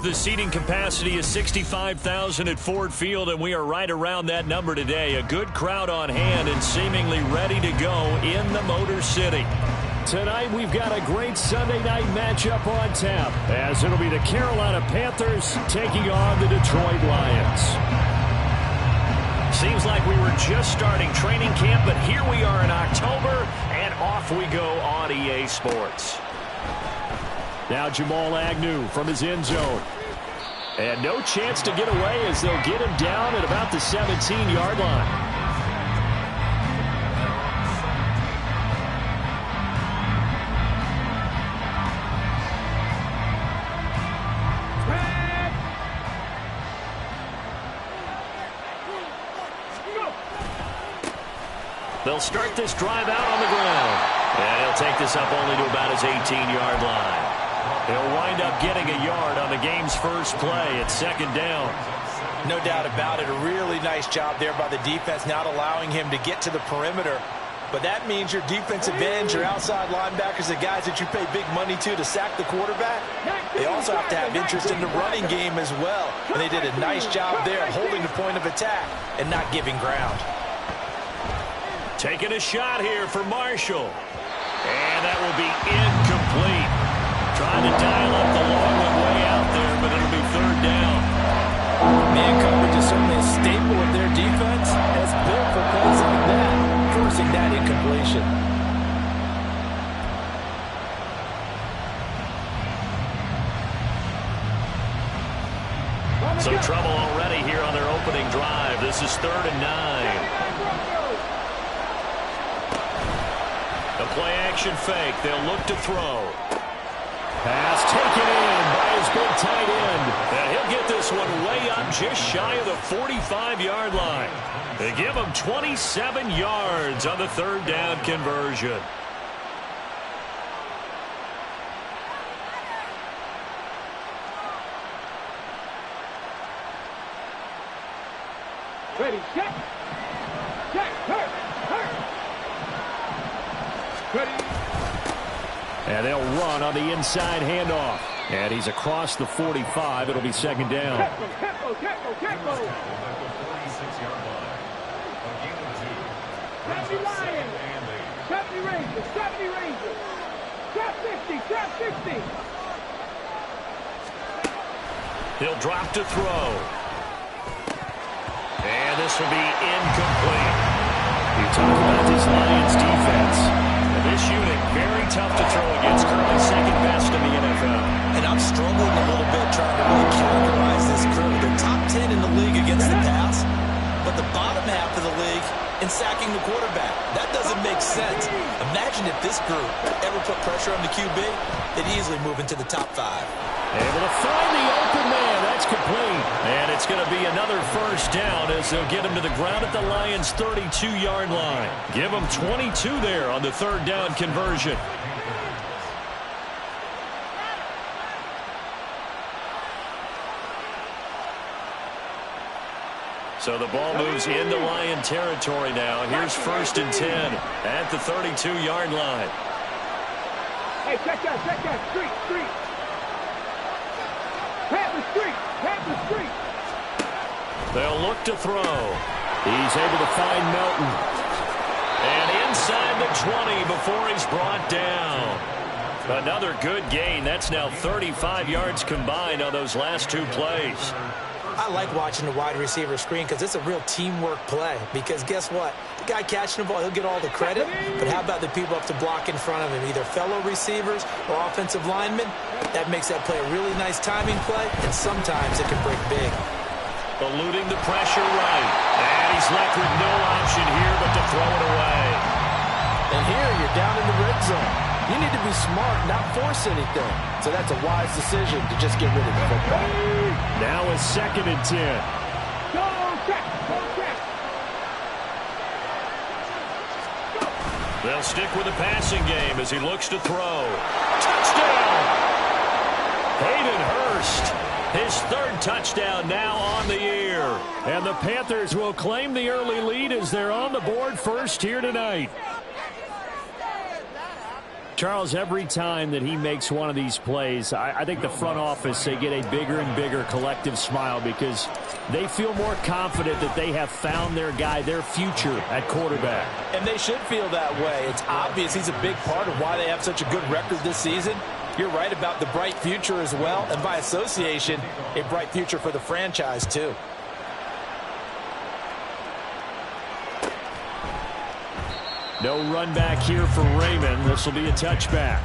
The seating capacity is 65,000 at Ford Field, and we are right around that number today. A good crowd on hand and seemingly ready to go in the Motor City. Tonight, we've got a great Sunday night matchup on tap, as it'll be the Carolina Panthers taking on the Detroit Lions. Seems like we were just starting training camp, but here we are in October, and off we go on EA Sports. Now Jamal Agnew from his end zone. And no chance to get away as they'll get him down at about the 17-yard line. They'll start this drive out on the ground. And he'll take this up only to about his 18-yard line. He'll wind up getting a yard on the game's first play at second down. No doubt about it. A really nice job there by the defense, not allowing him to get to the perimeter. But that means your defensive ends, your outside linebackers, the guys that you pay big money to sack the quarterback, they also have to have interest in the running game as well. And they did a nice job there of holding the point of attack and not giving ground. Taking a shot here for Marshall. And that will be incomplete. Trying to dial up the long one way out there, but it'll be third down. Man coverage is certainly a staple of their defense. It's built for plays like that, forcing that incompletion. So trouble already here on their opening drive. This is 3rd and 9. The play-action fake. They'll look to throw. Pass taken in by his big tight end. And he'll get this one way up just shy of the 45-yard line. They give him 27 yards on the third down conversion. Ready, check. Check, hurt. Ready. And they'll run on the inside handoff. And he's across the 45. It'll be second down. Tempo. 70 Lions. 70 Rangers. 70 Rangers. Trap 60. He'll drop to throw. And this will be incomplete. You talk about this Lions defense. This unit, very tough to throw against, currently second best in the NFL. And I'm struggling a little bit trying to really characterize this crew. They're top 10 in the league against the pass, but the bottom half of the league in sacking the quarterback. That doesn't make sense. Imagine if this group ever put pressure on the QB, they'd easily move into the top 5. Able to find the open man. That's complete. And it's going to be another first down as they'll get him to the ground at the Lions' 32-yard line. Give him 22 there on the third down conversion. So the ball moves into Lion territory now. Here's 1st and 10 at the 32-yard line. Hey, check that. Street. Panther street. They'll look to throw. He's able to find Melton. And inside the 20 before he's brought down. Another good gain. That's now 35 yards combined on those last 2 plays. I like watching the wide receiver screen because it's a real teamwork play. Because guess what? The guy catching the ball, he'll get all the credit. But how about the people up to block in front of him? Either fellow receivers or offensive linemen. That makes that play a really nice timing play. And sometimes it can break big. Eluding the pressure right. And he's left with no option here but to throw it away. And here you're down in the red zone. You need to be smart, not force anything. So that's a wise decision to just get rid of the football. Now a 2nd and 10. Go check. They'll stick with the passing game as he looks to throw. Touchdown! Hayden Hurst, his 3rd touchdown now on the year. And the Panthers will claim the early lead as they're on the board first here tonight. Charles, every time that he makes one of these plays, I think the front office, they get a bigger and bigger collective smile because they feel more confident that they have found their guy, their future at quarterback. And they should feel that way. It's obvious he's a big part of why they have such a good record this season. You're right about the bright future as well, and by association, a bright future for the franchise too. No run back here for Raymond. This will be a touchback.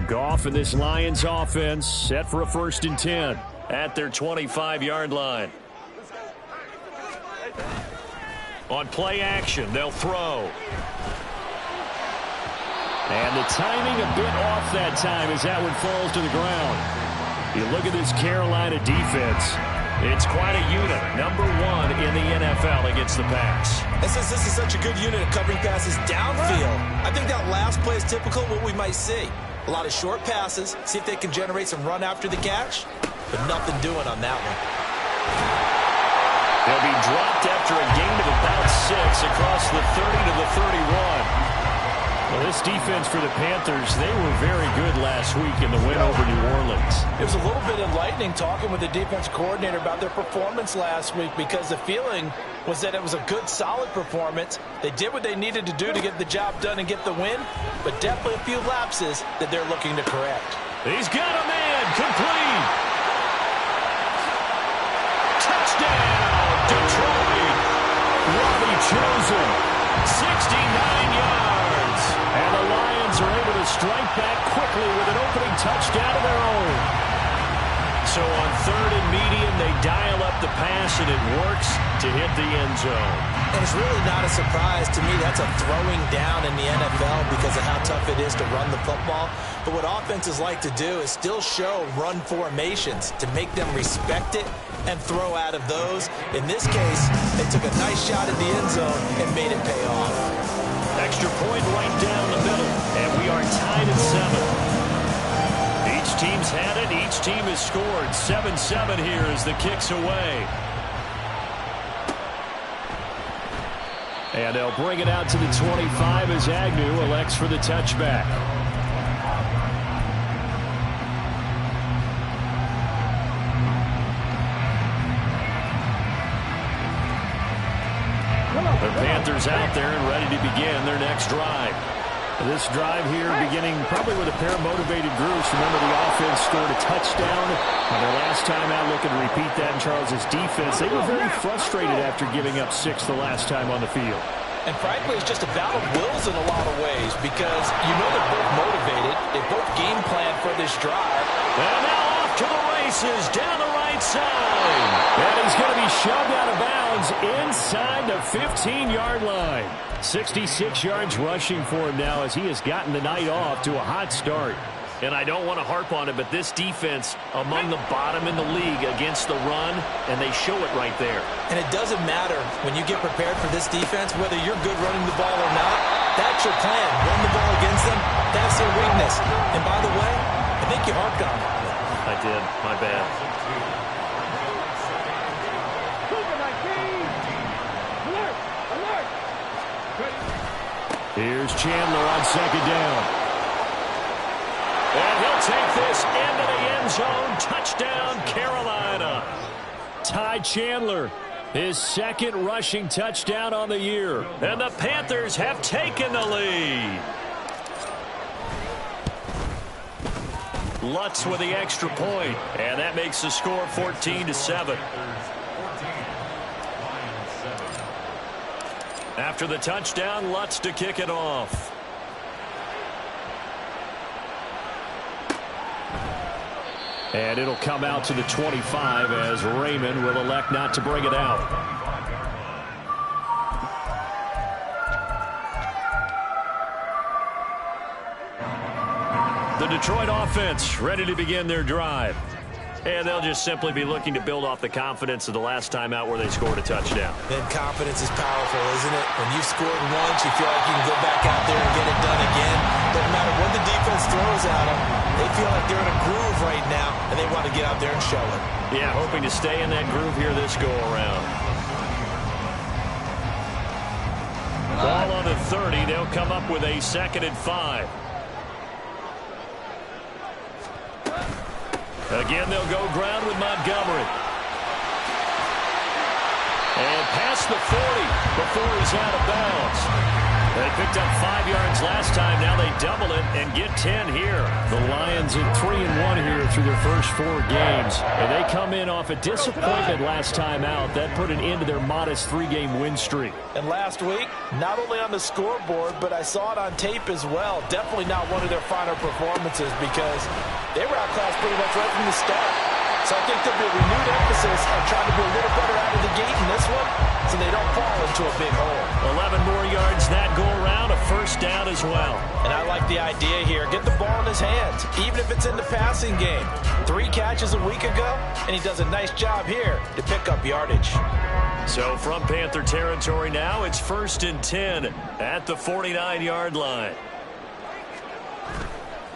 Goff and this Lions offense set for a 1st and 10 at their 25-yard line. On play action, they'll throw. And the timing a bit off that time as that one falls to the ground. You look at this Carolina defense. It's quite a unit. Number 1 in the NFL against the pass. And since this is such a good unit of covering passes downfield, I think that last play is typical of what we might see. A lot of short passes, see if they can generate some run after the catch, but nothing doing on that one. They'll be dropped after a gain of about 6 across the 30 to the 31. Well, this defense for the Panthers, they were very good last week in the win over New Orleans. It was a little bit enlightening talking with the defense coordinator about their performance last week because the feeling was that it was a good, solid performance. They did what they needed to do to get the job done and get the win, but definitely a few lapses that they're looking to correct. He's got a man, complete. Touchdown, Detroit. Robbie Chosen, 69 yards. And the Lions are able to strike back quickly with an opening touchdown of their own. So on 3rd and medium, they dial up the pass, and it works to hit the end zone. And it's really not a surprise to me. That's a throwing down in the NFL because of how tough it is to run the football. But what offenses like to do is still show run formations to make them respect it and throw out of those. In this case, they took a nice shot at the end zone and made it pay off. Extra point right down the middle, and we are tied at 7. Each team's had it. Each team has scored. 7-7 here as the kick's away. And they'll bring it out to the 25 as Agnew elects for the touchback. The Panthers out there and ready to begin their next drive. This drive here beginning probably with a pair of motivated groups. Remember, the offense scored a touchdown on their last time out. Looking to repeat that in Charles's defense. They were very frustrated after giving up 6 the last time on the field. And frankly, it's just a battle of wills in a lot of ways because you know they're both motivated. They both game plan for this drive. And now off to the races down the right side. And he's going to be shoved out of bounds inside the 15-yard line. 66 yards rushing for him now as he has gotten the night off to a hot start. And I don't want to harp on it, but this defense among the bottom in the league against the run, and they show it right there. And it doesn't matter when you get prepared for this defense, whether you're good running the ball or not. That's your plan. Run the ball against them. That's their weakness. And by the way, I think you harped on it. I did. My bad. Here's Chandler on 2nd down. And he'll take this into the end zone. Touchdown, Carolina. Ty Chandler, his 2nd rushing touchdown on the year. And the Panthers have taken the lead. Lutz with the extra point. And that makes the score 14-7. After the touchdown, Lutz to kick it off. And it'll come out to the 25 as Raymond will elect not to bring it out. The Detroit offense ready to begin their drive. And they'll just simply be looking to build off the confidence of the last time out where they scored a touchdown. And confidence is powerful, isn't it? When you've scored once, you feel like you can go back out there and get it done again. Doesn't matter what the defense throws at them. They feel like they're in a groove right now, and they want to get out there and show it. Yeah, hoping to stay in that groove here this go-around. Ball on the 30. They'll come up with a 2nd and 5. Again, they'll go ground with Montgomery. And past the 40 before he's out of bounds. They picked up 5 yards last time. Now they double it and get 10 here. The Lions at 3-1 here through their first 4 games. And they come in off a disappointment last time out. That put an end to their modest 3-game win streak. And last week, not only on the scoreboard, but I saw it on tape as well. Definitely not one of their finer performances because they were outclassed pretty much right from the start. So I think there'll be a renewed emphasis on trying to be a little better out of the gate in this one so they don't fall into a big hole. 11 more yards that go around, a 1st down as well. And I like the idea here. Get the ball in his hands, even if it's in the passing game. 3 catches a week ago, and he does a nice job here to pick up yardage. So from Panther territory now, it's 1st and 10 at the 49-yard line.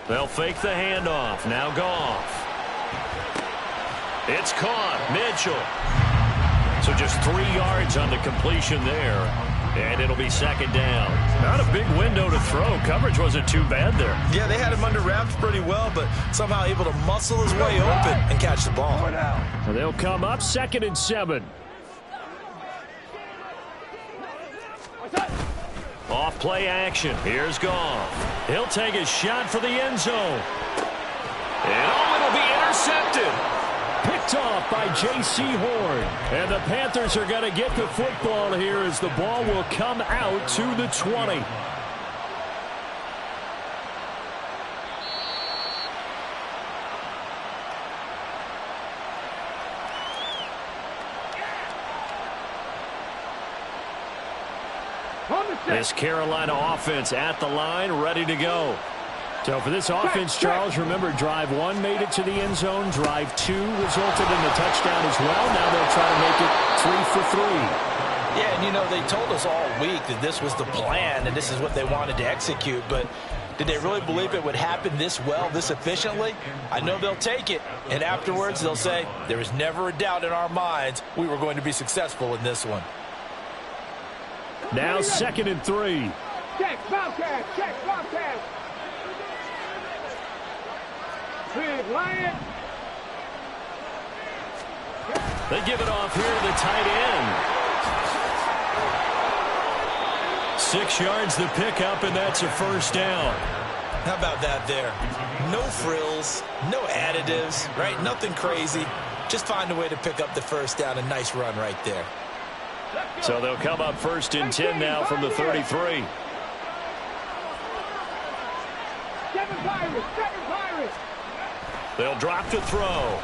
They'll fake the handoff. Now Goff. It's caught. Mitchell. So just 3 yards on the completion there. And it'll be 2nd down. Not a big window to throw. Coverage wasn't too bad there. Yeah, they had him under wraps pretty well, but somehow able to muscle his way open and catch the ball. So they'll come up 2nd and 7. Off play action. Here's Goff. He'll take a shot for the end zone. And it'll be intercepted. Picked off by J.C. Horn. And the Panthers are going to get the football here as the ball will come out to the 20. This Carolina offense at the line, ready to go. So for this offense, Charles, remember drive 1 made it to the end zone. Drive 2 resulted in a touchdown as well. Now they'll try to make it 3 for 3. Yeah, and you know, they told us all week that this was the plan and this is what they wanted to execute, but did they really believe it would happen this well, this efficiently? I know they'll take it, and afterwards they'll say, there was never a doubt in our minds we were going to be successful in this one. Now 2nd and 3. Check, Bobcat, check, Bobcat. Big Lion. They give it off here to the tight end. 6 yards the pickup, and that's a 1st down. How about that there? No frills, no additives, right? Nothing crazy. Just find a way to pick up the 1st down. A nice run right there. So they'll come up 1st and 10 now from the 33. 7 Pirates, 7 Pirates. They'll drop to throw.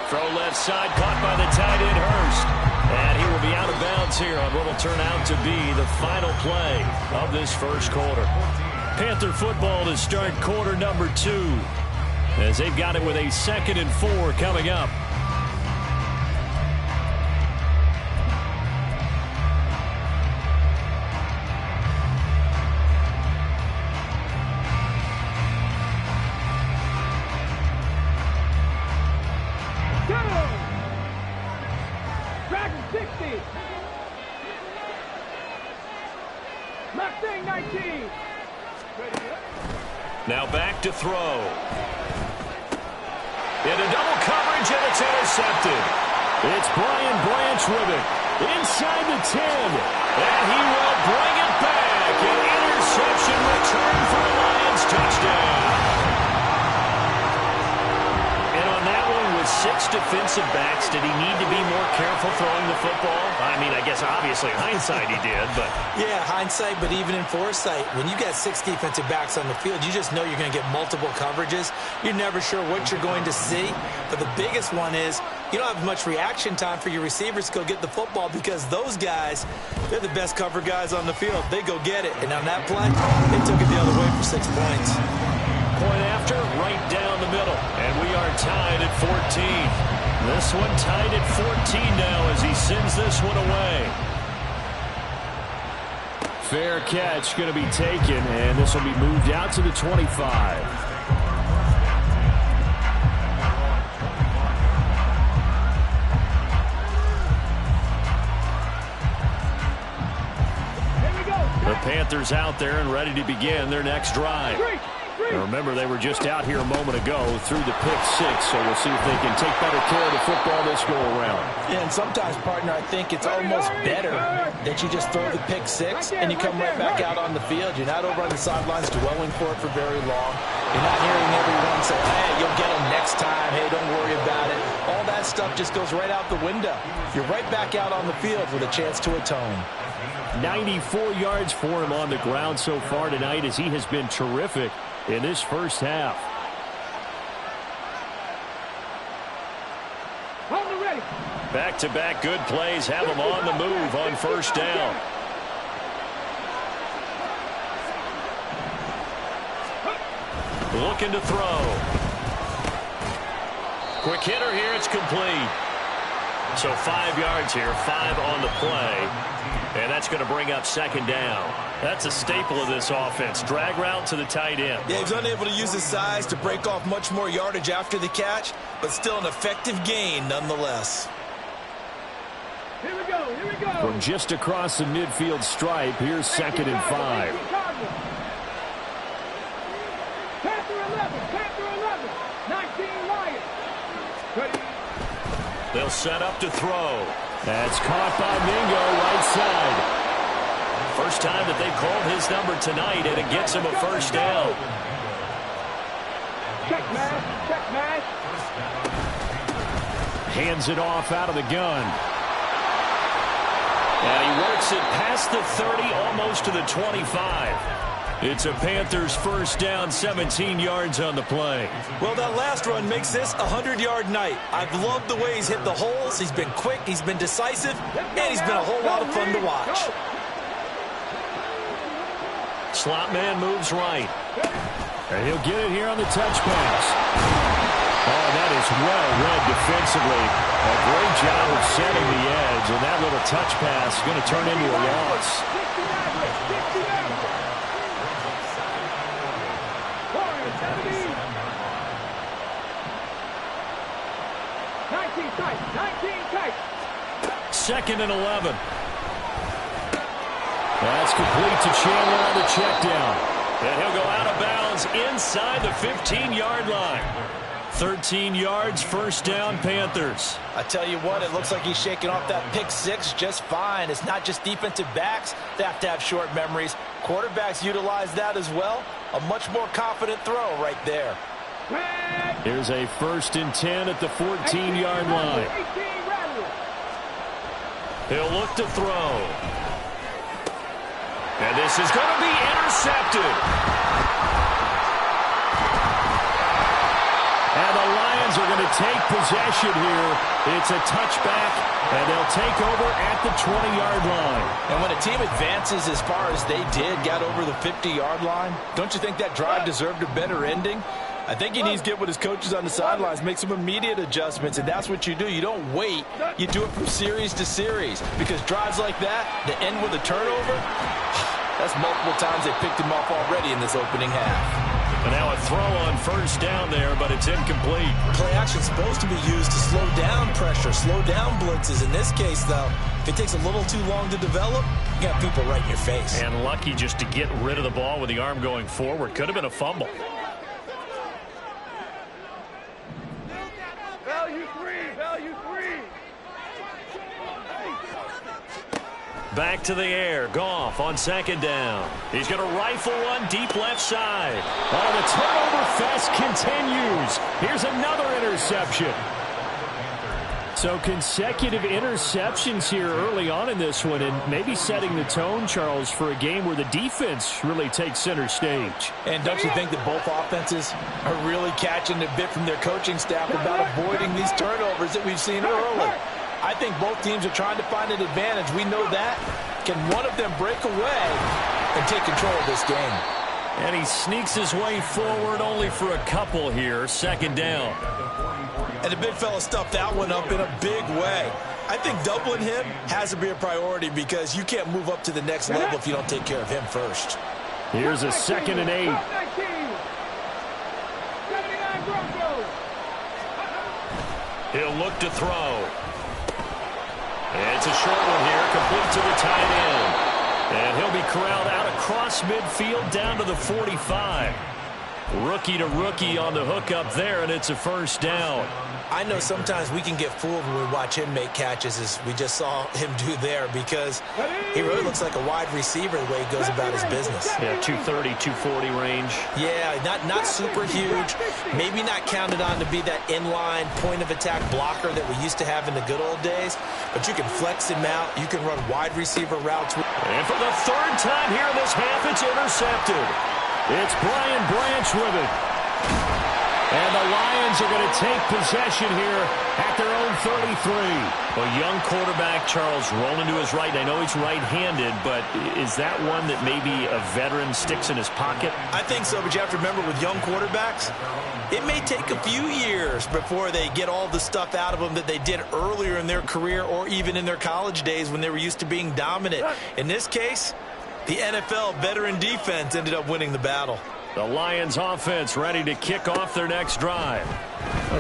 Throw left side, caught by the tight end Hurst. And he will be out of bounds here on what will turn out to be the final play of this first quarter. Panther football to start quarter number 2 as they've got it with a 2nd and 4 coming up. Dragon 60. Mustang 19. Now back to throw. Into double coverage, and it's intercepted. It's Brian Branch with it. Inside the 10. And he will bring it back. An interception return for a Lions touchdown. And on that one, with 6 defensive backs, did he need to be more careful throwing the football? I mean, I guess obviously hindsight he did, but... Yeah, hindsight, but even in foresight, when you got 6 defensive backs on the field, you just know you're going to get multiple coverages. You're never sure what you're going to see. But the biggest one is you don't have much reaction time for your receivers to go get the football because those guys, they're the best cover guys on the field. They go get it. And on that play, they took it the other way for 6 points. going after? Right down the middle. And we are tied at 14. This one tied at 14 now as he sends this one away. Fair catch going to be taken, and this will be moved out to the 25. The Panthers out there and ready to begin their next drive. Now remember, they were just out here a moment ago through the pick six, so we'll see if they can take better care of the football this go-around. Yeah, and sometimes, partner, I think it's almost better that you just throw the pick six and you come right back out on the field. You're not over on the sidelines dwelling for it for very long. You're not hearing everyone say, hey, you'll get them next time. Hey, don't worry about it. All that stuff just goes right out the window. You're right back out on the field with a chance to atone. 94 yards for him on the ground so far tonight as he has been terrific in this first half. Back-to-back good plays have him on the move on first down. Looking to throw. Quick hitter here. It's complete. So 5 yards here, 5 on the play. And that's going to bring up second down. That's a staple of this offense. Drag route to the tight end. Yeah, he's unable to use his size to break off much more yardage after the catch, but still an effective gain nonetheless. Here we go, here we go. From just across the midfield stripe, here's second and 5. Panther 11, 19 Lions. Ready. They'll set up to throw. That's caught by Mingo, right side. First time that they've called his number tonight, and it gets him a first down. Check mash, check mash. Hands it off out of the gun. And he works it past the 30, almost to the 25. It's a Panthers first down, 17 yards on the play. Well, that last run makes this a 100-yard night. I've loved the way he's hit the holes. He's been quick, he's been decisive, and he's been a whole lot of fun to watch. Slot man moves right. And he'll get it here on the touch pass. Oh, that is well read defensively. A great job of setting the edge, and that little touch pass is going to turn into a loss. 19 tight. Second and 11. That's complete to Chandler on the check down. And he'll go out of bounds inside the 15-yard line. 13 yards, first down, Panthers. I tell you what, it looks like he's shaking off that pick six just fine. It's not just defensive backs that have to have short memories. Quarterbacks utilize that as well. A much more confident throw right there. Here's a first and 10 at the 14-yard line. He'll look to throw. And this is going to be intercepted. And the Lions are going to take possession here. It's a touchback, and they'll take over at the 20-yard line. And when a team advances as far as they did, got over the 50-yard line, don't you think that drive deserved a better ending? I think he needs to get with his coaches on the sidelines, make some immediate adjustments, and that's what you do. You don't wait. You do it from series to series, because drives like that end with a turnover, that's multiple times they picked him off already in this opening half. And now a throw on first down there, but it's incomplete. Play action is supposed to be used to slow down pressure, slow down blitzes. In this case, though, if it takes a little too long to develop, you got people right in your face. And lucky just to get rid of the ball with the arm going forward. Could have been a fumble. Value three. Back to the air. Goff on second down. He's going to rifle one deep left side. Oh, the turnover fest continues. Here's another interception. So consecutive interceptions here early on in this one, and maybe setting the tone, Charles, for a game where the defense really takes center stage. And don't you think that both offenses are really catching a bit from their coaching staff about avoiding these turnovers that we've seen early? I think both teams are trying to find an advantage. We know that. Can one of them break away and take control of this game? And he sneaks his way forward only for a couple here. Second down. And the big fella stuffed that one up in a big way. I think doubling him has to be a priority because you can't move up to the next level if you don't take care of him first. Here's a 2nd and 8. He'll look to throw. And it's a short one here, complete to the tight end. And he'll be corralled out across midfield down to the 45. Rookie to rookie on the hook up there, and it's a first down. I know sometimes we can get fooled when we watch him make catches, as we just saw him do there, because he really looks like a wide receiver the way he goes about his business. Yeah, 230, 240 range. Yeah, not super huge. Maybe not counted on to be that inline point-of-attack blocker that we used to have in the good old days, but you can flex him out. You can run wide receiver routes. And for the 3rd time here in this half, it's intercepted. It's Brian Branch with it. And the Lions are going to take possession here at their own 33. A young quarterback, Charles, rolling to his right. I know he's right-handed, but is that one that maybe a veteran sticks in his pocket? I think so, but you have to remember with young quarterbacks, it may take a few years before they get all the stuff out of them that they did earlier in their career or even in their college days when they were used to being dominant. In this case, the NFL veteran defense ended up winning the battle. The Lions offense ready to kick off their next drive.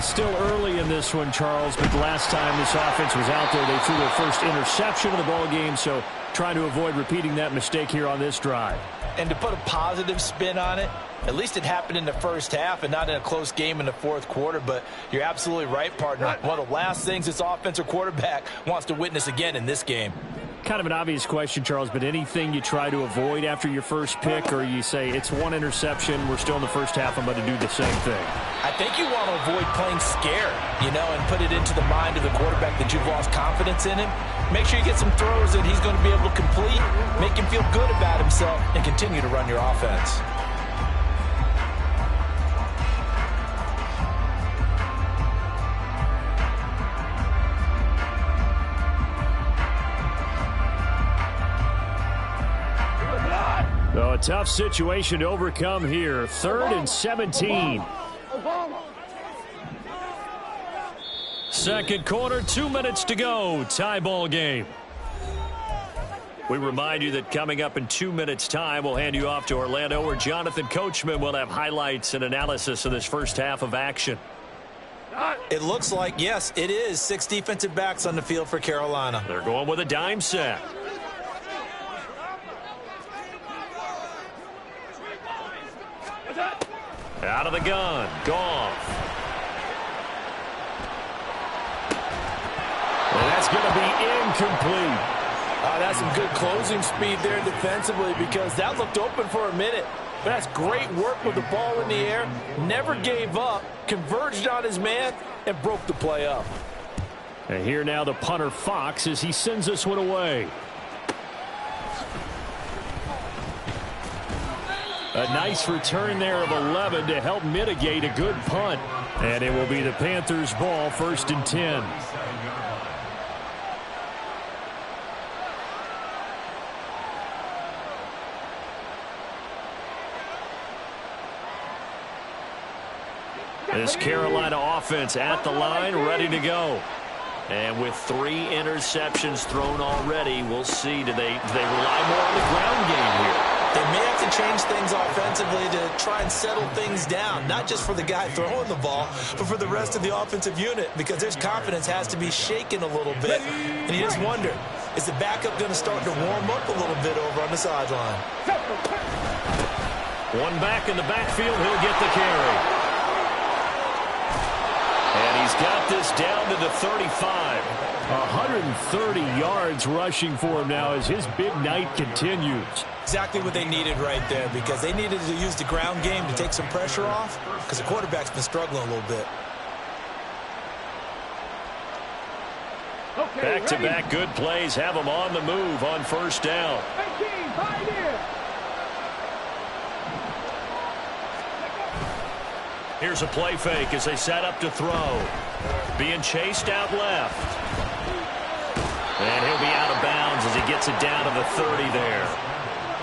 Still early in this one, Charles, but the last time this offense was out there, they threw their first interception of the ball game, so trying to avoid repeating that mistake here on this drive. And to put a positive spin on it, at least it happened in the first half and not in a close game in the fourth quarter, but you're absolutely right, partner. One of the last things this offensive quarterback wants to witness again in this game. Kind of an obvious question, Charles, but anything you try to avoid after your first pick, or you say it's one interception, we're still in the first half, I'm going to do the same thing? I think you want to avoid playing scared, and put it into the mind of the quarterback that you've lost confidence in him. Make sure you get some throws that he's going to be able to complete, make him feel good about himself, and continue to run your offense. So a tough situation to overcome here. 3rd and 17. Second quarter, 2 minutes to go. Tie ball game. We remind you that coming up in 2 minutes' time, we'll hand you off to Orlando, where Jonathan Coachman will have highlights and analysis of this first half of action. It looks like, yes, it is 6 defensive backs on the field for Carolina. They're going with a dime set. Out of the gun, Goff. And that's going to be incomplete. That's some good closing speed there defensively, because that looked open for a minute. But that's great work with the ball in the air. Never gave up, converged on his man, and broke the play up. And here now the punter Fox as he sends this one away. A nice return there of 11 to help mitigate a good punt. And it will be the Panthers' ball, 1st and 10. This Carolina offense at the line, ready to go. And with 3 interceptions thrown already, we'll see. Do they rely more on the ground game here? They may have to change things offensively to try and settle things down, not just for the guy throwing the ball, but for the rest of the offensive unit, because their confidence has to be shaken a little bit. And you just wonder, is the backup going to start to warm up a little bit over on the sideline? One back in the backfield, he'll get the carry. And he's got this down to the 35. 130 yards rushing for him now as his big night continues. Exactly what they needed right there, because they needed to use the ground game to take some pressure off, because the quarterback's been struggling a little bit. Back-to-back good plays have them on the move on first down. Here's a play fake as they set up to throw. Being chased out left. And he'll be out of bounds as he gets it down to the 30 there.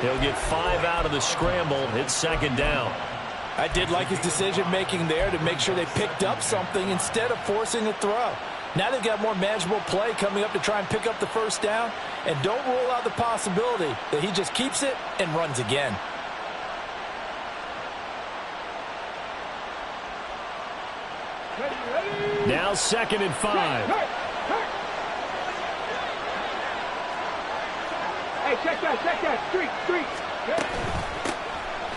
He'll get 5 out of the scramble. It's second down. I did like his decision-making there to make sure they picked up something instead of forcing a throw. Now they've got more manageable play coming up to try and pick up the first down. And don't rule out the possibility that he just keeps it and runs again. Now 2nd and 5. Hey, check that. Street.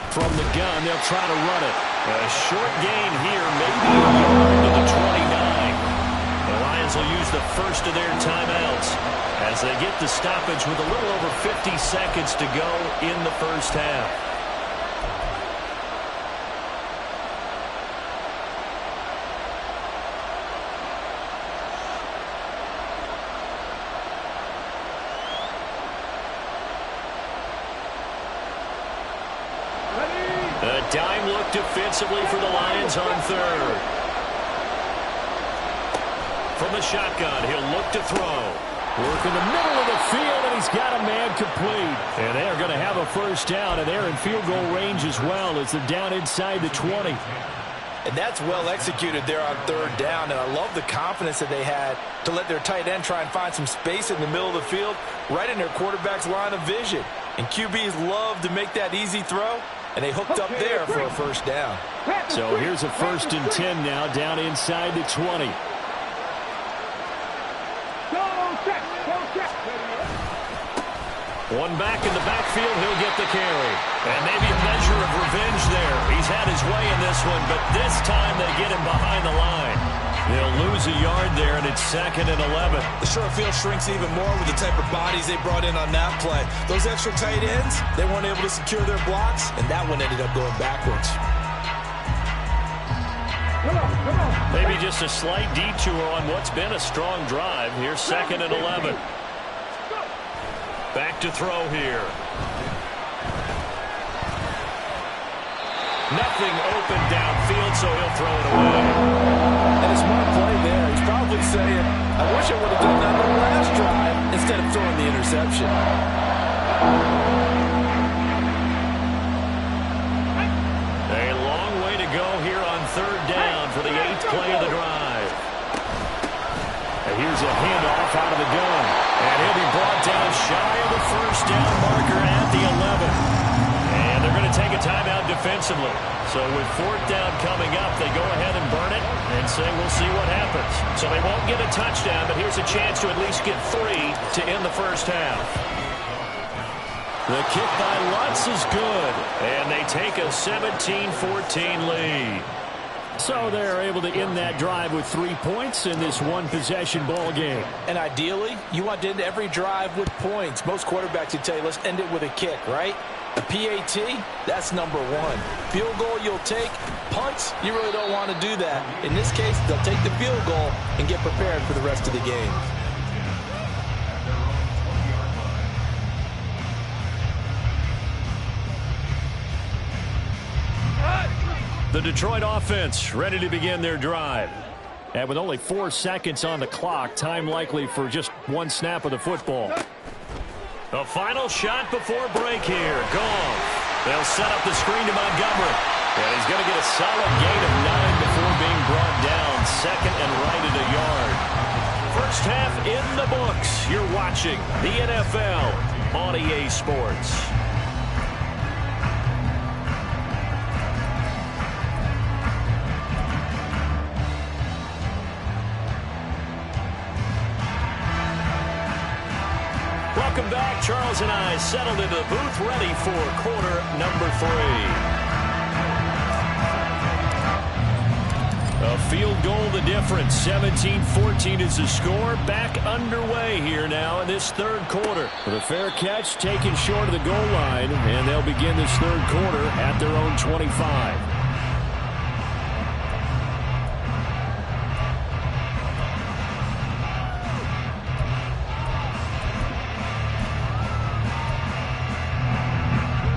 From the gun, they'll try to run it. A short gain here, maybe a yard to the 29. The Lions will use the first of their timeouts as they get the stoppage with a little over 50 seconds to go in the first half. A dime look defensively for the Lions on 3rd. From the shotgun, he'll look to throw. Work in the middle of the field, and he's got a man complete. And they're going to have a first down, and they're in field goal range as well as they're down inside the 20. And that's well executed there on 3rd down. And I love the confidence that they had to let their tight end try and find some space in the middle of the field, right in their quarterback's line of vision. And QBs love to make that easy throw. And they hooked up there for a first down. So here's a 1st and 10 now, down inside the 20. One back in the backfield, he'll get the carry. And maybe a measure of revenge there. He's had his way in this one, but this time they get him behind the line. They'll lose a yard there, and it's 2nd and 11. The short field shrinks even more with the type of bodies they brought in on that play. Those extra tight ends, they weren't able to secure their blocks, and that one ended up going backwards. Maybe just a slight detour on what's been a strong drive. Here's 2nd and 11. Back to throw here. Nothing open downfield, so he'll throw it away. And a smart play there. He's probably saying, I wish I would have done that on the last drive instead of throwing the interception. A long way to go here on 3rd down for the 8th play of the drive. And here's a handoff out of the gun. And he'll be brought down shy of the first down marker at the 11. And they're going to take a timeout defensively. So with 4th down coming up, they go ahead and burn it and say we'll see what happens. So they won't get a touchdown, but here's a chance to at least get 3 to end the first half. The kick by Lutz is good, and they take a 17-14 lead. So they're able to end that drive with 3 points in this one-possession ball game. And ideally, you want to end every drive with points. Most quarterbacks would tell you, let's end it with a kick, right? A PAT, that's number 1. Field goal you'll take. Punts, you really don't want to do that. In this case, they'll take the field goal and get prepared for the rest of the game. The Detroit offense ready to begin their drive. And with only 4 seconds on the clock, time likely for just 1 snap of the football. The final shot before break here. Goff. They'll set up the screen to Montgomery. And he's going to get a solid gain of 9 before being brought down. 2nd and right at a yard. First half in the books. You're watching the NFL on EA Sports. Welcome back. Charles and I settled into the booth ready for quarter number 3. A field goal the difference. 17-14 is the score. Back underway here now in this 3rd quarter. With a fair catch taken short of the goal line, and they'll begin this 3rd quarter at their own 25.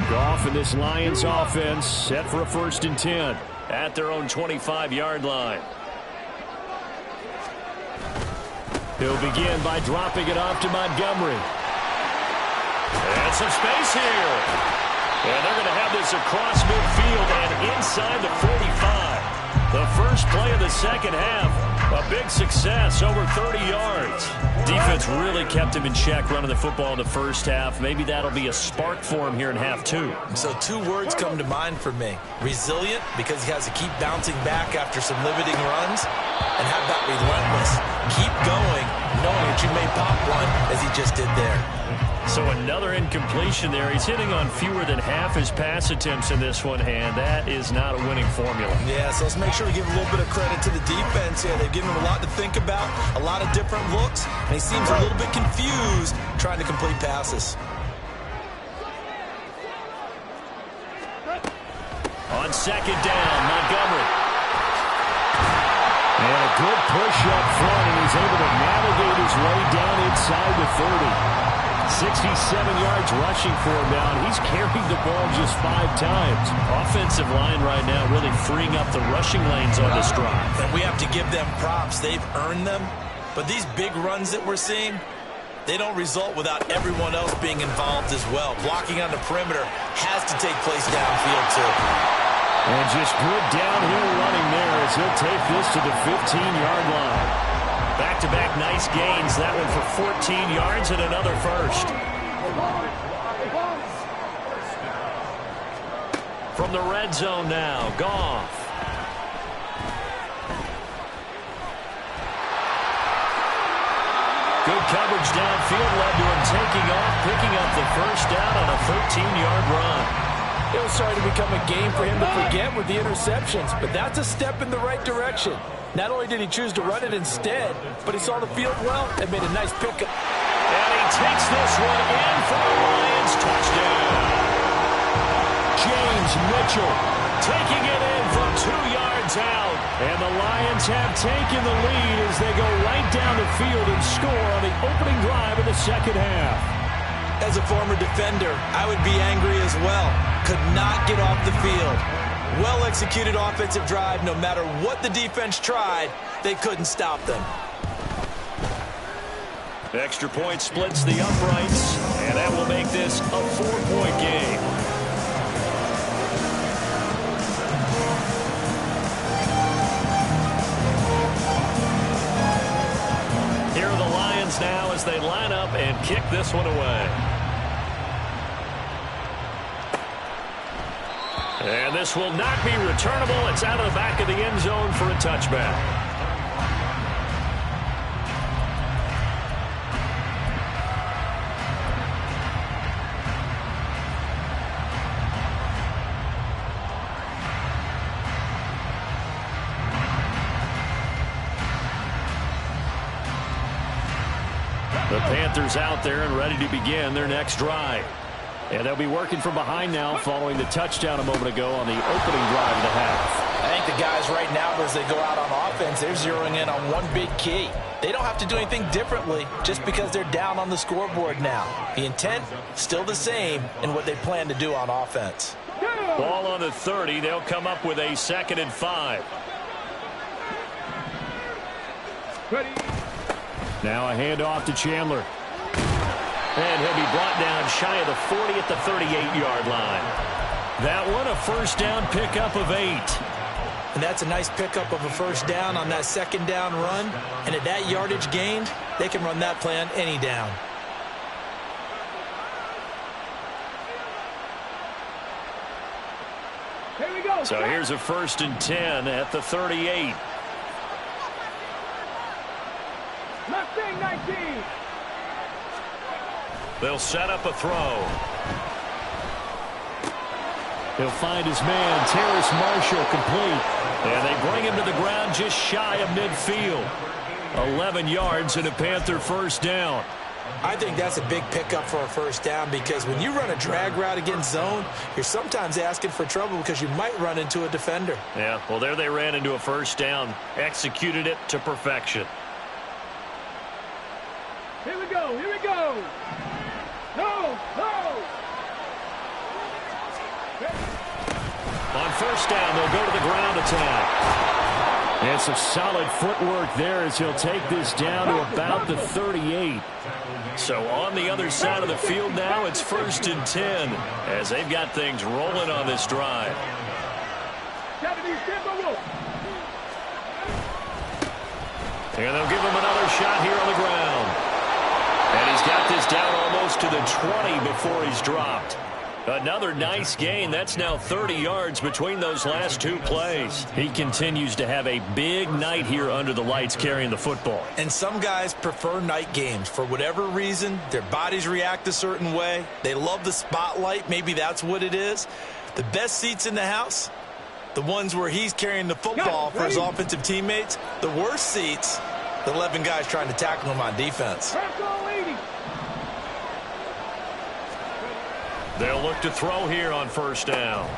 Goff and this Lions offense set for a 1st and 10. At their own 25-yard line. He'll begin by dropping it off to Montgomery. And some space here. And they're going to have this across midfield and inside the 45. The first play of the second half, a big success, over 30 yards. Defense really kept him in check running the football in the first half. Maybe that'll be a spark for him here in half two. So two words come to mind for me. Resilient, because he has to keep bouncing back after some limiting runs. And how about relentless? Keep going, knowing that you may pop one, as he just did there. So another incompletion there. He's hitting on fewer than half his pass attempts in this one, and that is not a winning formula. Yeah, so let's make sure we give a little bit of credit to the defense here. They've given him a lot to think about, a lot of different looks, and he seems a little bit confused trying to complete passes. On second down, Montgomery. And a good push up front, and he's able to navigate his way down inside the 30. 67 yards rushing for him now, and he's carried the ball just 5 times. Offensive line right now really freeing up the rushing lanes on this drive. And we have to give them props. They've earned them. But these big runs that we're seeing, they don't result without everyone else being involved as well. Blocking on the perimeter has to take place downfield too. And just good downhill running there as he'll take this to the 15-yard line. Back-to-back nice gains. That one for 14 yards and another first. From the red zone now, Goff. Good coverage downfield led to him taking off, picking up the first down on a 13-yard run. It was starting to become a game for him to forget with the interceptions, but that's a step in the right direction. Not only did he choose to run it instead, but he saw the field well and made a nice pickup. And he takes this one in for a Lions touchdown. James Mitchell taking it in from 2 yards out. And the Lions have taken the lead as they go right down the field and score on the opening drive of the second half. As a former defender, I would be angry as well. Could not get off the field. Well-executed offensive drive. No matter what the defense tried, they couldn't stop them. Extra point splits the uprights, and that will make this a 4-point game. Here are the Lions now as they line up and kick this one away. And this will not be returnable. It's out of the back of the end zone for a touchback. The Panthers out there and ready to begin their next drive. And they'll be working from behind now following the touchdown a moment ago on the opening drive of the half. I think the guys right now, as they go out on offense, they're zeroing in on one big key. They don't have to do anything differently just because they're down on the scoreboard now. The intent, still the same in what they plan to do on offense. Ball on the 30. They'll come up with a 2nd and 5. Ready. Now a handoff to Chandler. And he'll be brought down shy of the 40 at the 38-yard line. That one a first down pickup of 8. And that's a nice pickup of a first down on that second down run. And at that yardage gained, they can run that play on any down. Here we go. So here's a 1st and 10 at the 38. Mustang 19. They'll set up a throw. He'll find his man, Terrace Marshall, complete. And they bring him to the ground just shy of midfield. 11 yards and a Panther first down. I think that's a big pickup for a first down because when you run a drag route against zone, you're sometimes asking for trouble because you might run into a defender. Yeah, well, there they ran into a first down. Executed it to perfection. Here we go. Here we go. No, no. On first down, they'll go to the ground attack. And some solid footwork there as he'll take this down to about the 38. So on the other side of the field now, it's 1st and 10 as they've got things rolling on this drive. And they'll give him another shot here on the ground. And he's got this down almost to the 20 before he's dropped. Another nice gain. That's now 30 yards between those last two plays. He continues to have a big night here under the lights carrying the football. And some guys prefer night games. For whatever reason, their bodies react a certain way. They love the spotlight. Maybe that's what it is. The best seats in the house, the ones where he's carrying the football for his offensive teammates. The worst seats, the 11 guys trying to tackle him on defense. They'll look to throw here on 1st down.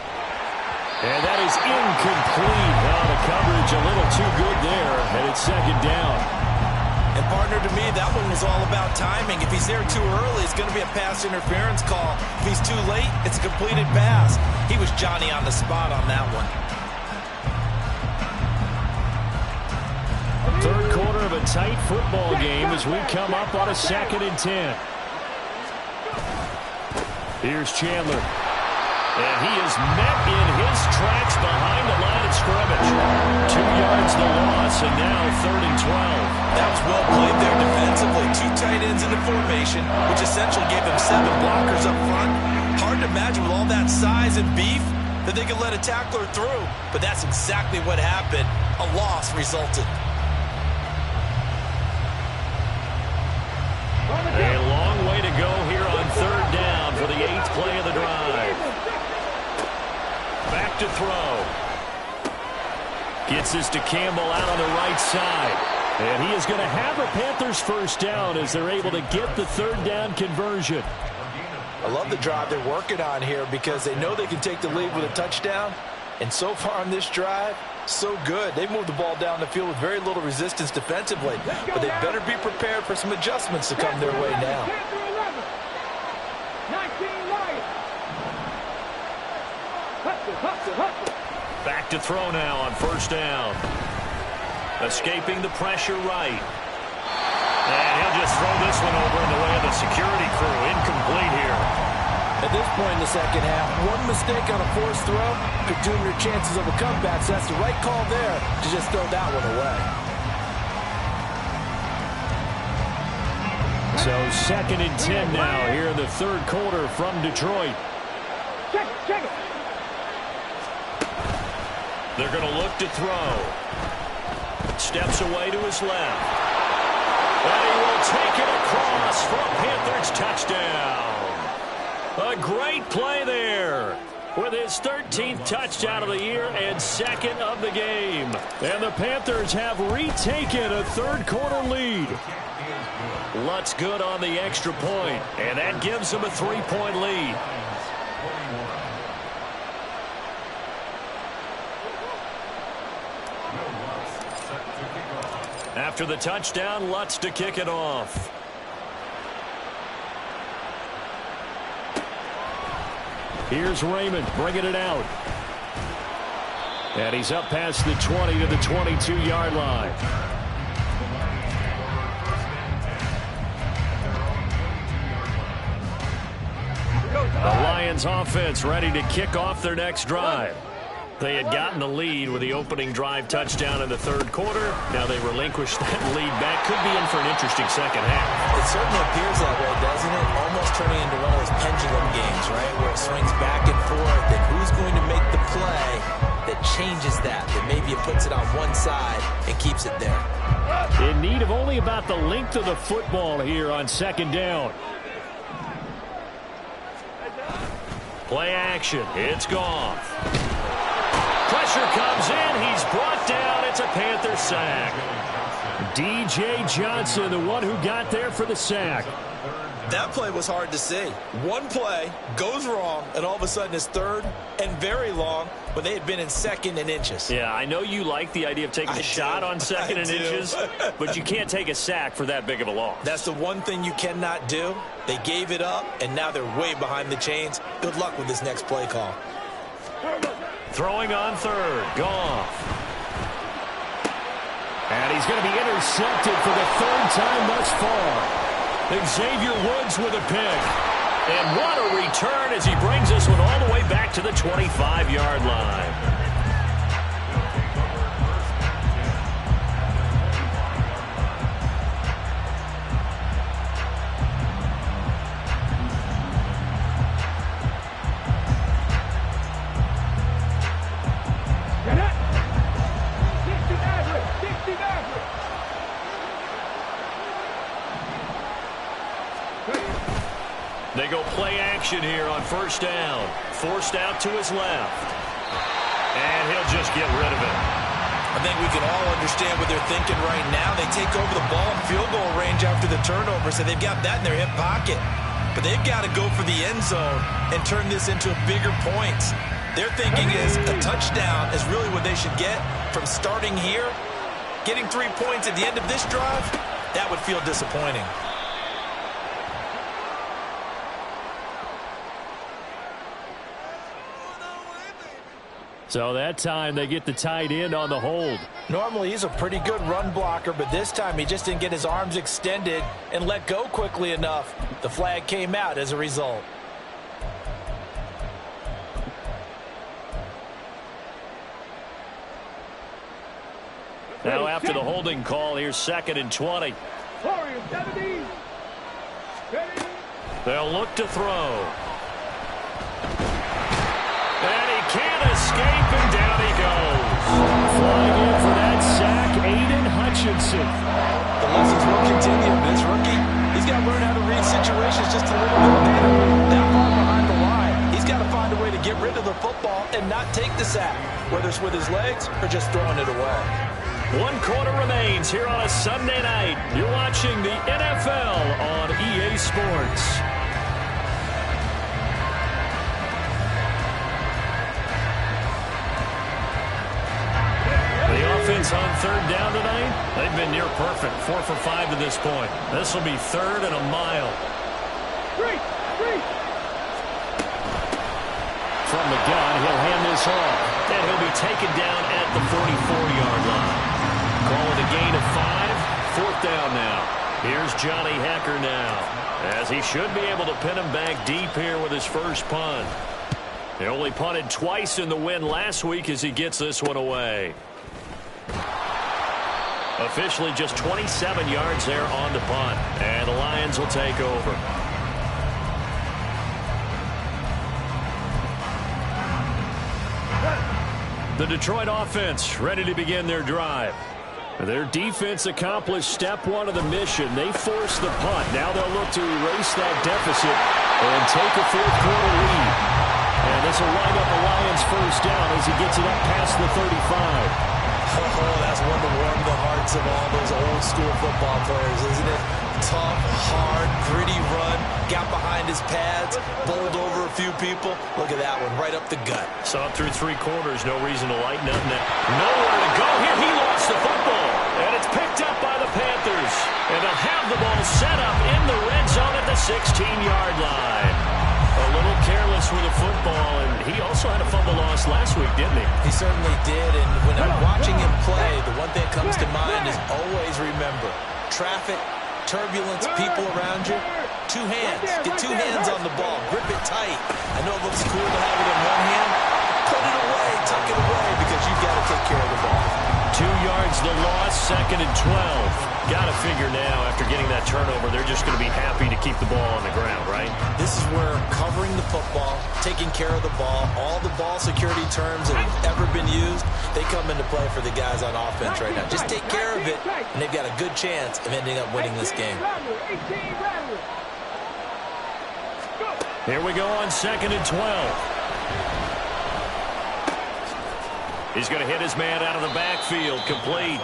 And that is incomplete. Now the coverage a little too good there, and it's 2nd down. And partner, to me, that one was all about timing. If he's there too early, it's going to be a pass interference call. If he's too late, it's a completed pass. He was Johnny on the spot on that one. 3rd quarter of a tight football game as we come up on a 2nd and 10. Here's Chandler. And he is met in his tracks behind the line of scrimmage. 2 yards the loss, and now 3rd and 12. That was well played there defensively. 2 tight ends in the formation, which essentially gave them 7 blockers up front. Hard to imagine with all that size and beef that they could let a tackler through. But that's exactly what happened. A loss resulted. A long way to go here on 3rd down for the 8th play of the drive. Back to throw. Gets this to Campbell out on the right side. And he is going to have a Panthers 1st down as they're able to get the 3rd down conversion. I love the drive they're working on here because they know they can take the lead with a touchdown. And so far on this drive, so good. They moved the ball down the field with very little resistance defensively. But they better be prepared for some adjustments to come their way now. Back to throw now on 1st down. Escaping the pressure right. And he'll just throw this one over in the way of the security crew. Incomplete here. At this point in the 2nd half, one mistake on a forced throw could doom your chances of a comeback. So that's the right call there to just throw that one away. So 2nd and 10 now here in the 3rd quarter from Detroit. Check it. They're going to look to throw. Steps away to his left. And he will take it across for a Panthers touchdown. A great play there with his 13th touchdown of the year and 2nd of the game. And the Panthers have retaken a 3rd quarter lead. Lutz good on the extra point, and that gives them a 3-point lead. After the touchdown, Lutz to kick it off. Here's Raymond bringing it out. And he's up past the 20 to the 22-yard line. The Lions offense ready to kick off their next drive. They had gotten the lead with the opening drive touchdown in the 3rd quarter. Now they relinquished that lead back. Could be in for an interesting 2nd half. It certainly appears that way, doesn't it? Almost turning into one of those pendulum games, right? Where it swings back and forth. And who's going to make the play that changes that maybe it puts it on one side and keeps it there? In need of only about the length of the football here on 2nd down. Play action. It's Goff. Pressure comes in. He's brought down. It's a Panther sack. DJ Johnson, the one who got there for the sack. That play was hard to see. One play goes wrong, and all of a sudden it's 3rd and very long, but they had been in 2nd and inches. Yeah, I know you like the idea of taking a shot on 2nd and inches, but you can't take a sack for that big of a loss. That's the one thing you cannot do. They gave it up, and now they're way behind the chains. Good luck with this next play call. Throwing on 3rd, Goff. And he's going to be intercepted for the third time thus far. Xavier Woods with a pick. And what a return as he brings this one all the way back to the 25-yard line. They go play action here on first down. Forced out to his left. And he'll just get rid of it. I think we can all understand what they're thinking right now. They take over the ball in field goal range after the turnover, so they've got that in their hip pocket. But they've got to go for the end zone and turn this into bigger points. Their thinking is a touchdown is really what they should get from starting here. Getting 3 points at the end of this drive, that would feel disappointing. So that time they get the tight end on the hold. Normally he's a pretty good run blocker, but this time he just didn't get his arms extended and let go quickly enough. The flag came out as a result. Now after the holding call, here's 2nd and 20. They'll look to throw. And he can't escape, and down he goes. Flying in for that sack, Aiden Hutchinson. The lessons will continue. This rookie, he's got to learn how to read situations just a little bit better. That far behind the line, he's got to find a way to get rid of the football and not take the sack, whether it's with his legs or just throwing it away. 1 quarter remains here on a Sunday night. You're watching the NFL on EA Sports. Offense on 3rd down tonight. They've been near perfect. 4 for 5 to this point. This will be 3rd and a mile. From the gun, he'll hand this off. And he'll be taken down at the 44-yard line. Call it a gain of 5. 4th down now. Here's Johnny Hecker now, as he should be able to pin him back deep here with his first punt. He only punted twice in the win last week as he gets this one away. Officially just 27 yards there on the punt. And the Lions will take over. The Detroit offense ready to begin their drive. Their defense accomplished step 1 of the mission. They forced the punt. Now they'll look to erase that deficit and take a 4th quarter lead. And this will wind up the Lions' first down as he gets it up past the 35. Oh, that's one to warm the hearts of all those old-school football players, isn't it? Tough, hard, gritty run, got behind his pads, bowled over a few people. Look at that one, right up the gut. Saw it through 3 quarters, no reason to lighten up now. Nowhere to go here. He lost the football, and it's picked up by the Panthers. And they'll have the ball set up in the red zone at the 16-yard line. A little careless with the football, and he also had a fumble loss last week, didn't he? He certainly did, and when I'm watching him play, the one thing that comes to mind is always remember, traffic, turbulence, people around you, 2 hands. Get 2 hands on the ball. Grip it tight. I know it looks cool to have it in one hand. Put it away, tuck it away, because you've got to take care of the ball. 2 yards the loss, 2nd and 12. Got to figure now, after getting that turnover, they're just going to be happy to keep the ball on the ground, right? This is where covering the football, taking care of the ball, all the ball security terms that have ever been used, they come into play for the guys on offense right now. Just take care of it, and they've got a good chance of ending up winning this game. Here we go on 2nd and 12. He's going to hit his man out of the backfield, complete.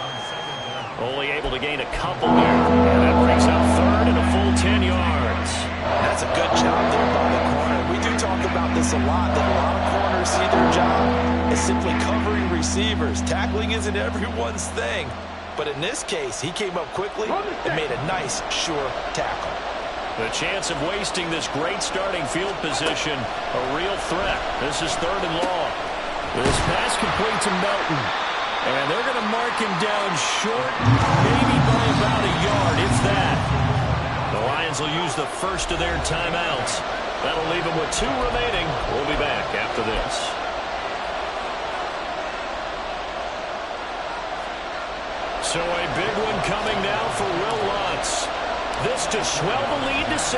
Only able to gain a couple there. And that brings up 3rd and a full 10 yards. That's a good job there by the corner. We do talk about this a lot, that a lot of corners see their job as simply covering receivers. Tackling isn't everyone's thing. But in this case, he came up quickly and made a nice, sure tackle. The chance of wasting this great starting field position, a real threat. This is 3rd and long. This pass complete to Melton. And they're going to mark him down short, maybe by about a yard, if that. The Lions will use the first of their timeouts. That'll leave them with 2 remaining. We'll be back after this. So a big one coming now for Will Lutz. This to swell the lead to 6.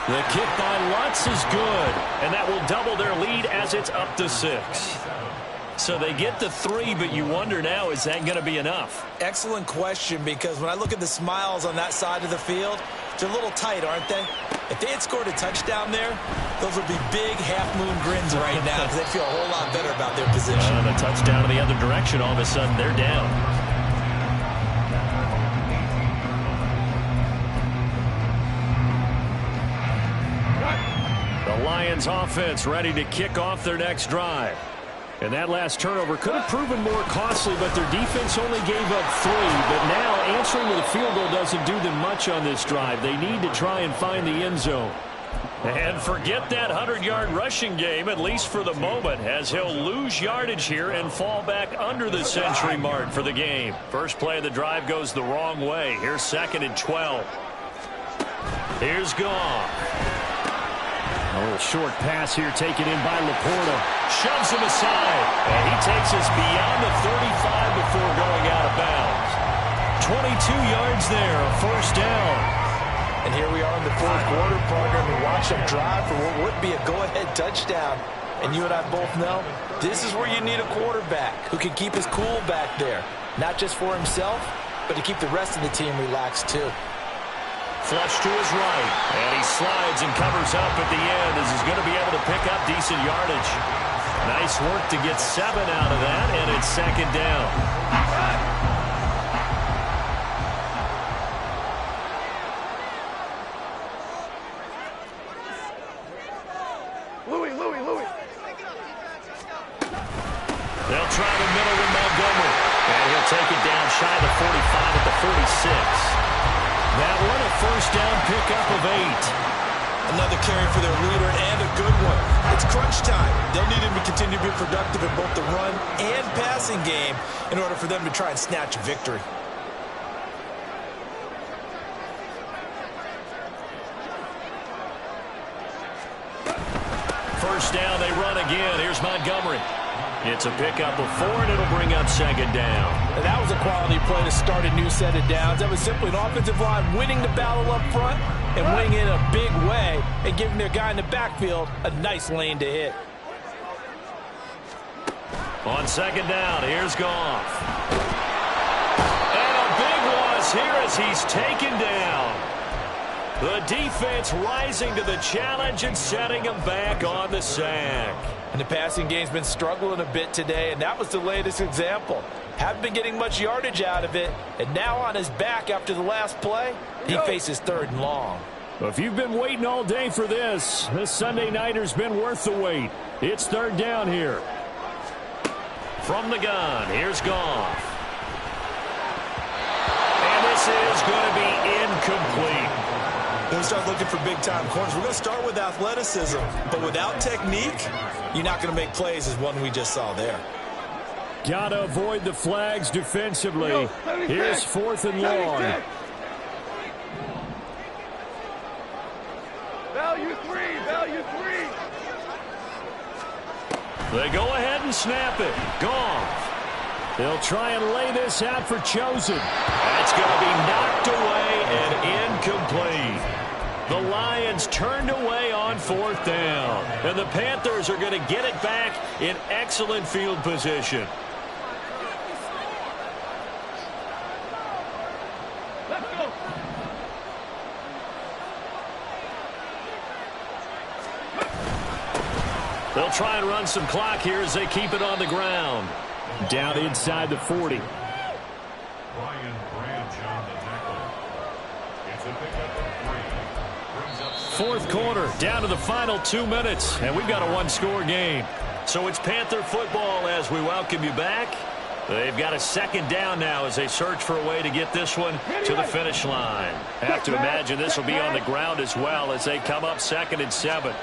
The kick by Lutz is good, and that will double their lead as it's up to 6. So they get to 3, but you wonder now, is that going to be enough? Excellent question, because when I look at the smiles on that side of the field, they're a little tight, aren't they? If they had scored a touchdown there, those would be big half-moon grins right now because they feel a whole lot better about their position. The touchdown in the other direction, all of a sudden they're down. The Lions offense ready to kick off their next drive. And that last turnover could have proven more costly, but their defense only gave up 3. But now answering with a field goal doesn't do them much on this drive. They need to try and find the end zone. And forget that 100-yard rushing game, at least for the moment, as he'll lose yardage here and fall back under the century mark for the game. First play of the drive goes the wrong way. Here's 2nd and 12. Here's Goff. A little short pass here taken in by Laporta. Shoves him aside. And he takes us beyond the 35 before going out of bounds. 22 yards there, a first down. And here we are in the 4th quarter, partner. We watch them drive for what would be a go-ahead touchdown. And you and I both know this is where you need a quarterback who can keep his cool back there. Not just for himself, but to keep the rest of the team relaxed too. Flush to his right, and he slides and covers up at the end as he's going to be able to pick up decent yardage. Nice work to get 7 out of that, and it's 2nd down. Louis. They'll try the middle with Montgomery, and he'll take it down shy of the 45 at the 46. That one a first down pickup of 8. Another carry for their leader and a good one. It's crunch time. They'll need him to continue to be productive in both the run and passing game in order for them to try and snatch a victory. First down, they run again. Here's Montgomery. It's a pickup of 4, and it'll bring up 2nd down. And that was a quality play to start a new set of downs. That was simply an offensive line winning the battle up front and winning in a big way and giving their guy in the backfield a nice lane to hit. On 2nd down, here's Goff. And a big loss here as he's taken down. The defense rising to the challenge and setting him back on the sack. And the passing game's been struggling a bit today, and that was the latest example. Haven't been getting much yardage out of it, and now on his back after the last play, he faces 3rd and long. Well, if you've been waiting all day for this Sunday nighter's been worth the wait. It's 3rd down here. From the gun, here's Goff. And this is going to be incomplete. When we start looking for big-time corners, we're going to start with athleticism. But without technique, you're not going to make plays as one we just saw there. Got to avoid the flags defensively. Here's 4th and long. Value 3. They go ahead and snap it. Goff. They'll try and lay this out for Chosen. That's going to be knocked away and incomplete. The Lions turned away on 4th down. And the Panthers are going to get it back in excellent field position. Let's go. They'll try and run some clock here as they keep it on the ground. Down inside the 40. Fourth quarter, down to the final 2 minutes, and we've got a one-score game. So it's Panther football as we welcome you back. They've got a 2nd down now as they search for a way to get this one to the finish line. Have to imagine this will be on the ground as well as they come up 2nd and 7.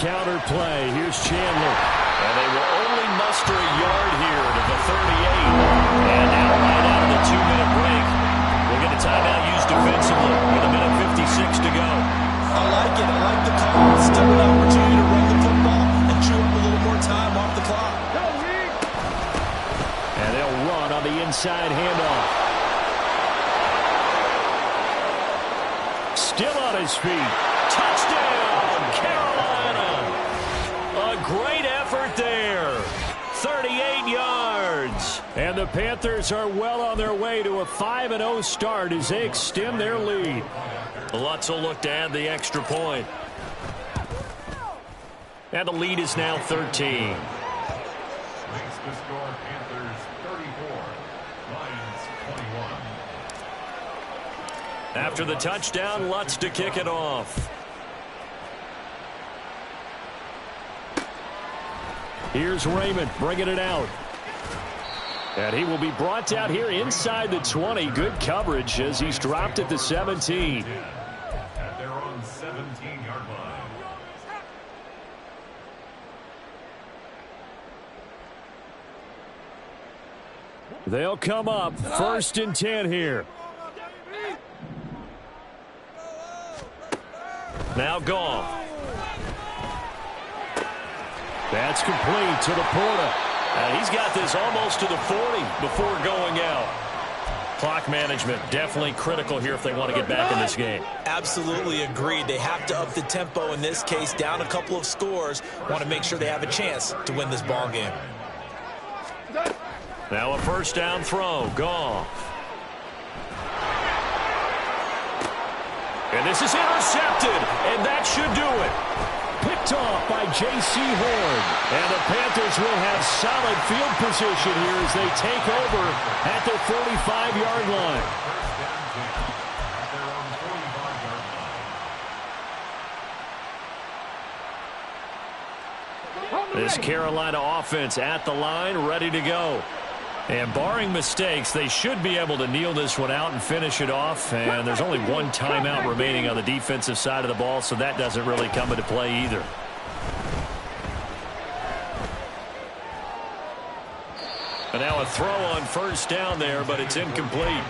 counter play. Here's Chandler. And they will only muster a yard here to the 38. And now right out of the 2-minute break, we'll get a timeout used defensively with 1:56 to go. I like it. I like the call. Still an opportunity to run the football and chew up a little more time off the clock. And they'll run on the inside handoff. Still on his feet. Touchdown, Carolina. A great effort there. 38 yards. And the Panthers are well on their way to a 5-0 start as they extend their lead. Lutz will look to add the extra point. And the lead is now 13. Makes the score Panthers 34, Lions 21. After the touchdown, Lutz to kick it off. Here's Raymond bringing it out. And he will be brought down here inside the 20. Good coverage as he's dropped at the 17. At their own 17-yard line. They'll come up 1st and 10 here. Now Goff. That's complete to the Porter. And he's got this almost to the 40 before going out. Clock management definitely critical here if they want to get back in this game. Absolutely agreed. They have to up the tempo in this case, down a couple of scores. Want to make sure they have a chance to win this ball game. Now a first down throw. Goff. And this is intercepted, and that should do it. Picked off by J.C. Horn. And the Panthers will have solid field position here as they take over at their 45-yard line. This Carolina offense at the line, ready to go. And barring mistakes, they should be able to kneel this one out and finish it off. And there's only one timeout remaining on the defensive side of the ball, so that doesn't really come into play either. And now a throw on first down there, but it's incomplete.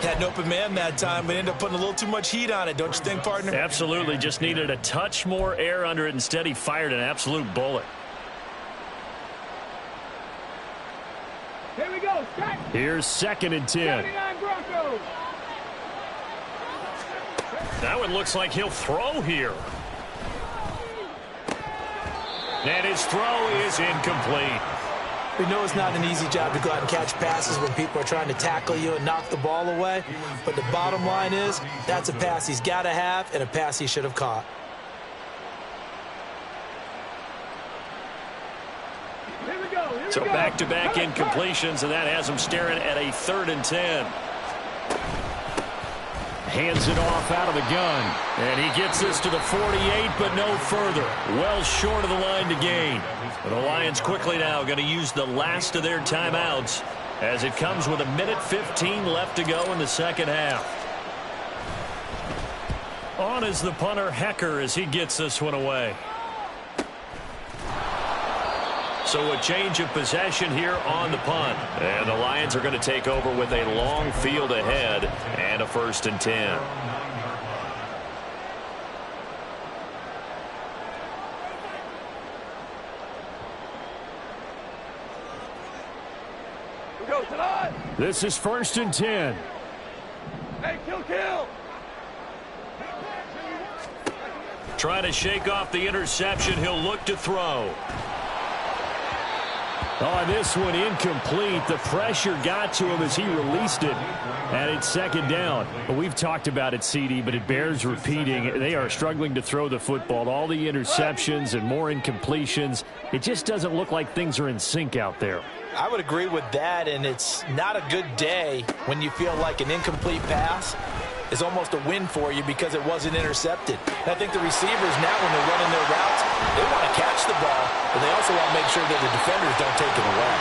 Had an open man that time, but ended up putting a little too much heat on it, don't you think, partner? Absolutely. Just needed a touch more air under it. Instead, he fired an absolute bullet. Here we go. Set. Here's 2nd and 10. 79 Broncos. Now it looks like he'll throw here. And his throw is incomplete. We know it's not an easy job to go out and catch passes when people are trying to tackle you and knock the ball away. But the bottom line is, that's a pass he's got to have and a pass he should have caught. So back-to-back incompletions, and that has him staring at a 3rd and 10. Hands it off out of the gun. And he gets this to the 48, but no further. Well short of the line to gain. The Lions quickly now going to use the last of their timeouts as it comes with 1:15 left to go in the second half. On is the punter, Hecker, as he gets this one away. So a change of possession here on the punt. And the Lions are going to take over with a long field ahead and a 1st and 10. This is 1st and 10. Hey, kill. Trying to shake off the interception. He'll look to throw. Oh, this one incomplete. The pressure got to him as he released it. And it's 2nd down. Well, we've talked about it, CD, but it bears repeating. They are struggling to throw the football. All the interceptions and more incompletions. It just doesn't look like things are in sync out there. I would agree with that, and it's not a good day when you feel like an incomplete pass is almost a win for you because it wasn't intercepted. And I think the receivers now, when they're running their routes, they want to catch the ball, but they also want to make sure that the defenders don't take it away.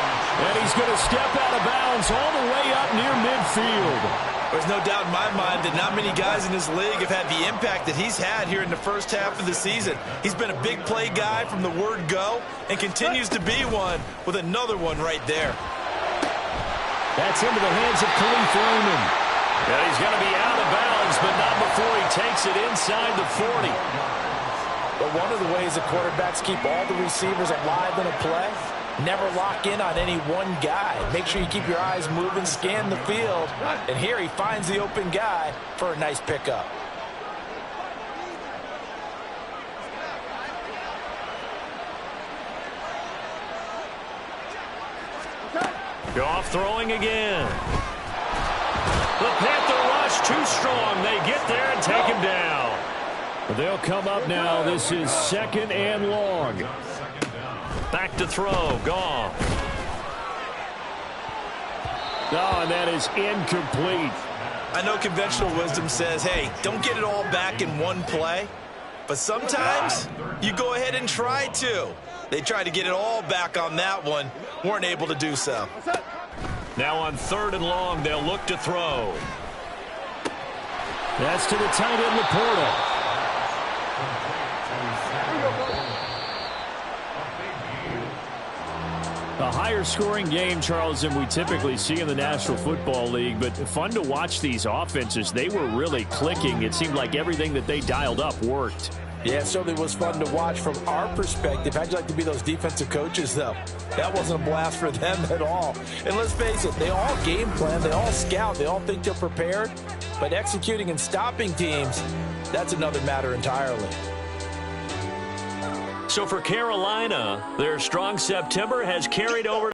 And he's going to step out of bounds all the way up near midfield. There's no doubt in my mind that not many guys in this league have had the impact that he's had here in the first half of the season. He's been a big play guy from the word go and continues to be one with another one right there. That's into the hands of Khalif Raymond. And he's going to be out of bounds, but not before he takes it inside the 40. But one of the ways that quarterbacks keep all the receivers alive in a play, never lock in on any one guy. Make sure you keep your eyes moving, scan the field. And here he finds the open guy for a nice pickup. Goff throwing again. The Panther rush too strong. They get there and take him down. They'll come up now. This is 2nd and long. Back to throw. Goff. Oh, and that is incomplete. I know conventional wisdom says, hey, don't get it all back in one play. But sometimes you go ahead and try to. They tried to get it all back on that one. Weren't able to do so. Now on 3rd and long, they'll look to throw. That's to the tight end, Laporta. A higher scoring game, Charles, than we typically see in the National Football League, but fun to watch these offenses. They were really clicking. It seemed like everything that they dialed up worked. Yeah, it certainly was fun to watch from our perspective. How'd you like to be those defensive coaches, though? That wasn't a blast for them at all. And let's face it, they all game plan, they all scout, they all think they're prepared. But executing and stopping teams, that's another matter entirely. So for Carolina, their strong September has carried over